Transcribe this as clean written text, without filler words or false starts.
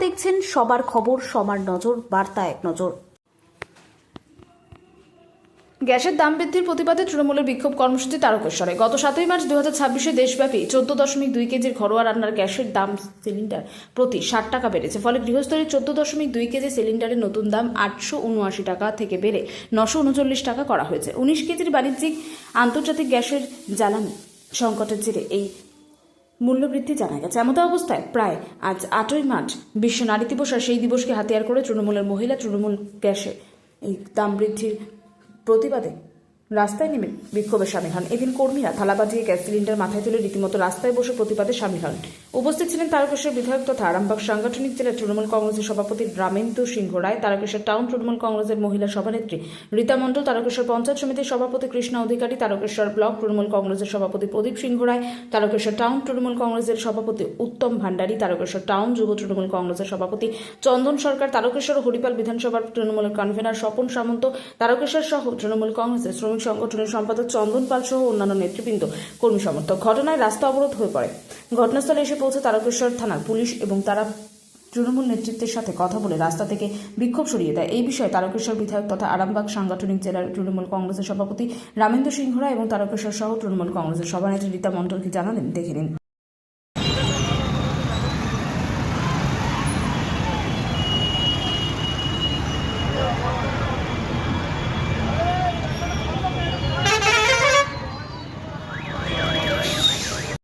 দেখছেন সবার খবর, সবার নজর, বার্তা এক নজর। গ্যাসের দাম বৃদ্ধির প্রতিবাদে তৃণমূলের বিক্ষোভ কর্মসূচি তারকেশ্বরে। গত 7ই মার্চ 2026 দেশব্যাপী 14.2 কেজির ঘরোয়া রান্নার গ্যাসের দাম সিলিন্ডার প্রতি 60 টাকা বেড়েছে। ফলে গৃহস্থলীর 14.2 কেজি সিলিন্ডারের নতুন দাম 879 টাকা থেকে বেড়ে 939 টাকা করা হয়েছে। 19 কেজির বাণিজ্যিক আন্তর্জাতিক গ্যাসের জ্বালানি সংকটের জেরে এই মূল্যবৃদ্ধি জানা গেছে। এমতো অবস্থায় প্রায় আজ 8ই মার্চ বিশ্ব নারী দিবস, আর সেই দিবসকে হাতিয়ার করে তৃণমূলের মহিলা তৃণমূল গ্যাসে এই দাম বৃদ্ধির প্রতিবাদে রাস্তায় নেমে বিক্ষোভে সামিল হন। এদিন কর্মীরা থালা বাজিয়ে গ্যাস সিলিন্ডার মাথায় তুলে রীতিমতো রাস্তায় বসে প্রতিবাদে সামিল হন। উপস্থিত ছিলেন তারকেশ্বর বিধায়ক তথা আরামবাগ সাংগঠনিক জেলার তৃণমূল কংগ্রেসের সভাপতি রামেন্দু সিংহ রায়, তারকেশ্বর টাউন তৃণমূল কংগ্রেসের মহিলা সভানেত্রী রীতা মণ্ডল, তারকেশ্বর পঞ্চায়েত সমিতির সভাপতি কৃষ্ণা অধিকারী, তারকেশ্বর ব্লক তৃণমূল কংগ্রেসের সভাপতি প্রদীপ সিংহ রায়, তারকেশ্বর টাউন তৃণমূল কংগ্রেসের সভাপতি উত্তম ভান্ডারী, তারকেশ্বর টাউন যুব তৃণমূল কংগ্রেসের সভাপতি চন্দন সরকার, তারকেশ্বর হরিপাল বিধানসভার তৃণমূলের কনভেনার স্বপন সামন্ত, তারকেশ্বর সহ তৃণমূল কংগ্রেসের শ্রমিক সংগঠনের সম্পাদক চন্দন পাল সহ অন্যান্য নেতৃবৃন্দ, কর্মী সমর্থক। ঘটনায় রাস্তা অবরোধ হয়ে পড়ে। ঘটনাস্থলে এসে পৌঁছে তারকেশ্বর থানার পুলিশ এবং তারা তৃণমূল নেতৃত্বের সাথে কথা বলে রাস্তা থেকে বিক্ষোভ সরিয়ে দেয়। এই বিষয়ে তারকেশ্বর বিধায়ক তথা আরামবাগ সাংগঠনিক জেলার তৃণমূল কংগ্রেসের সভাপতি রামেন্দু সিংহ রায় এবং তারকেশ্বর সহ তৃণমূল কংগ্রেসের সভানেত্রী রীতা মণ্ডল কি জানালেন, দেখে নিন।